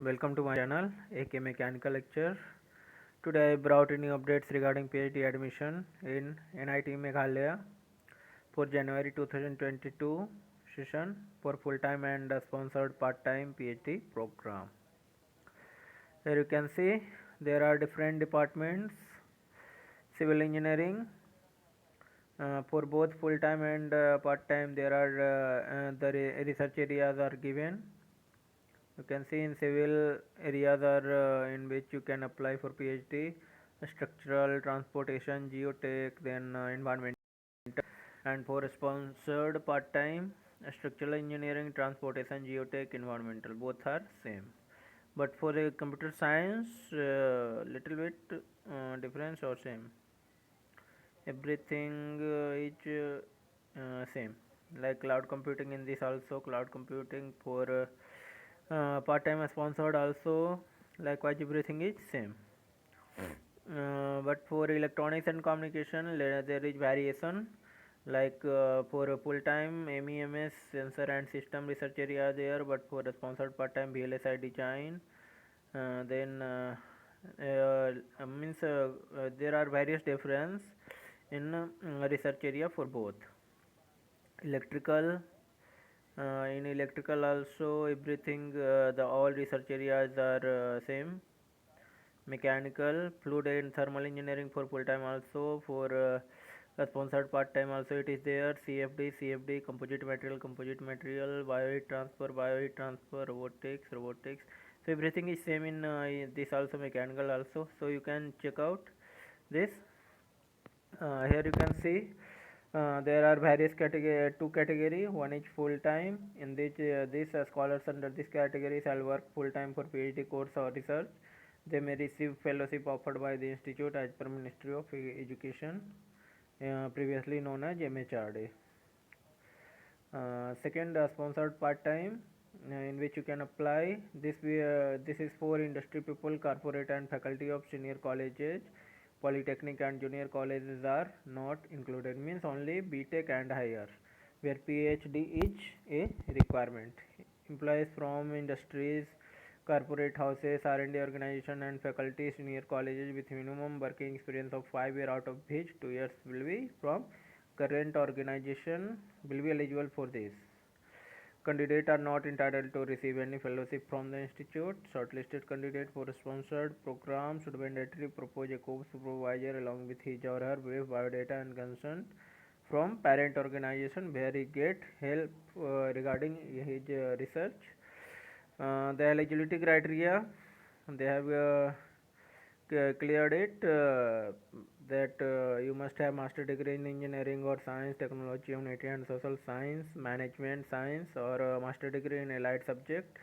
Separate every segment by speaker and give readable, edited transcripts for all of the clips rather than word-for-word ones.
Speaker 1: Welcome to my channel AK Mechanical Lecture. Today I brought new updates regarding PhD admission in NIT Meghalaya for January 2022 session for full-time and sponsored part-time PhD program. Here you can see there are different departments. Civil engineering for both full-time and part-time there are research areas are given. You can see in civil areas are in which you can apply for PhD: structural, transportation, geotech, then environmental. And for sponsored part-time, structural engineering, transportation, geotech, environmental, both are same. But for a computer science, little bit difference or same. Everything is same. Like cloud computing in this also, cloud computing for part-time sponsored also, likewise everything is same. But for electronics and communication there is variation, like for a full-time MEMS sensor and system research area there, but for a sponsored part-time VLSI design, then means there are various difference in research area for both. Electrical, in electrical also everything, the all research areas are same. Mechanical, fluid and thermal engineering for full time, also for sponsored part time also it is there. CFD, composite material, bioheat transfer, robotics, so everything is same in this also, mechanical also. So you can check out this. Here you can see there are various category, two category. One is full time. In this scholars under this category shall work full time for PhD course or research. They may receive fellowship offered by the institute as per Ministry of Education, previously known as MHRD. Second, sponsored part time, in which you can apply. This is for industry people, corporate and faculty of senior colleges. Polytechnic and junior colleges are not included, means only BTech and higher, where PhD is a requirement. Employees from industries, corporate houses, R&D organization and faculty senior colleges with minimum working experience of 5 years, out of which 2 years will be from current organization, will be eligible for this. Candidates are not entitled to receive any fellowship from the institute. Shortlisted candidate for a sponsored program should mandatory propose a co-supervisor along with his or her brief biodata and consent from parent organization where he get help regarding his research. The eligibility criteria, they have cleared it, that you must have master degree in engineering or science, technology, humanity and social science, management science, or master degree in allied subject,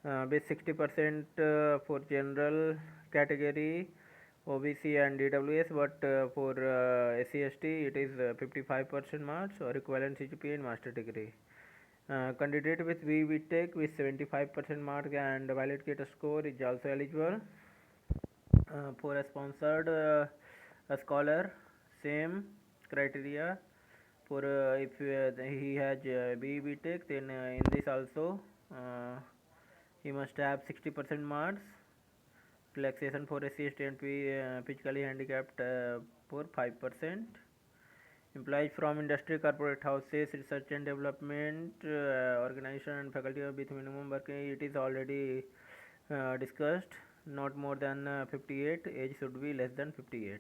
Speaker 1: with 60% for general category, OBC and DWS, but for SC ST it is 55% marks or equivalent CGPA in master degree. Candidate with BTech with 75% mark and valid GATE score is also eligible. For a sponsored a scholar, same criteria. For if he has BTech, then in this also he must have 60% marks. Relaxation for SC ST and physically handicapped for 5%. Employees from industry, corporate houses, research and development organization and faculty with minimum working, it is already discussed. Not more than 58, age should be less than 58,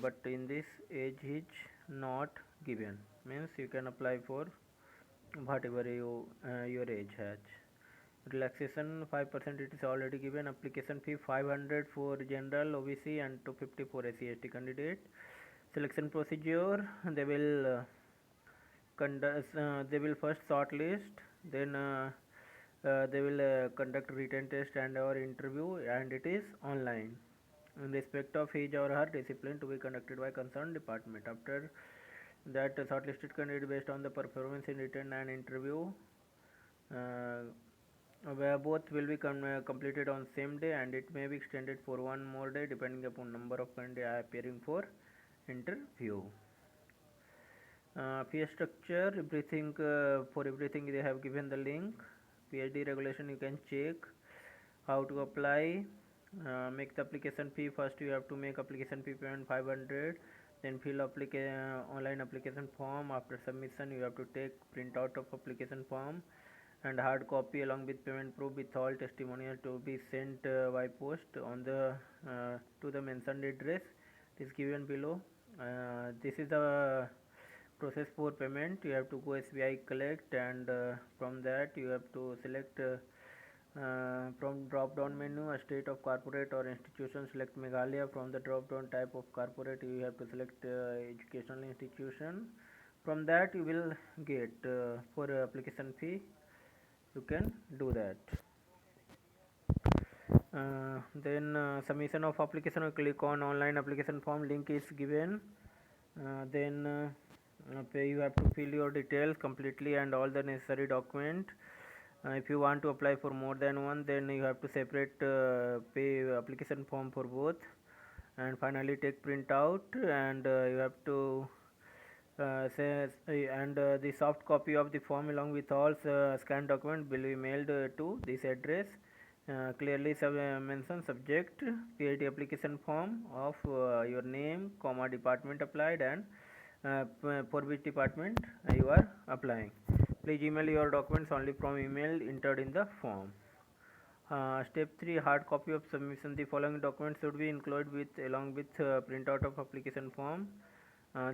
Speaker 1: but in this age is not given, means you can apply for whatever your age has. Relaxation 5% it is already given. Application fee 500 for general, OBC and 250 for SC ST candidate. Selection procedure, they will they will first shortlist, then they will conduct written test and or interview, and it is online in respect of his or her discipline to be conducted by concerned department. After that, shortlisted candidate based on the performance in written and interview, where both will be completed on same day, and it may be extended for one more day depending upon number of candidates appearing for interview. Fee structure, everything for everything they have given the link. PhD regulation you can check. How to apply? Make the application fee. First you have to make application fee payment 500, then fill online application form. After submission you have to take printout of application form and hard copy along with payment proof with all testimonial to be sent by post on the to the mentioned address. It is given below. This is the process for payment. You have to go SBI collect, and from that you have to select from drop down menu a state of corporate or institution. Select Meghalaya. From the drop down type of corporate you have to select educational institution. From that you will get for application fee you can do that. Then submission of application, you click on online application form, link is given. Then you have to fill your details completely and all the necessary document. If you want to apply for more than one, then you have to separate pay application form for both, and finally take print out, and you have to the soft copy of the form along with all scanned document will be mailed to this address. Clearly mention subject PhD application form of your name, comma, department applied, and for which department you are applying. Please email your documents only from email entered in the form. Step 3, hard copy of submission. The following documents should be included with along with printout of application form.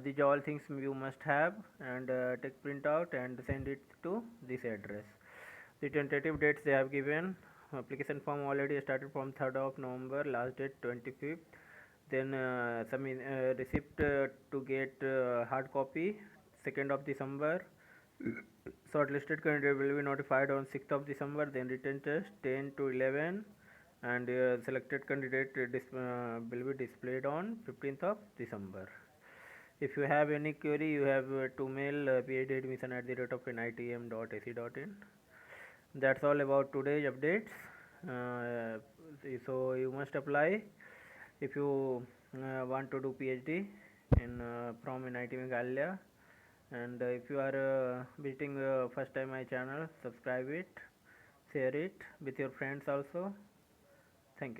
Speaker 1: These are all things you must have, and take printout and send it to this address. The tentative dates they have given. Application form already started from 3rd of November, last date 25th. Then receipt to get hard copy 2nd of December. Shortlisted candidate will be notified on 6th of December. Then written test 10 to 11, and selected candidate will be displayed on 15th of December. If you have any query, you have to mail phadmission@nitm.ac.in. That's all about today's updates. So you must apply if you want to do PhD in from NIT Meghalaya. And if you are visiting first time my channel, subscribe it, share it with your friends also. Thank you.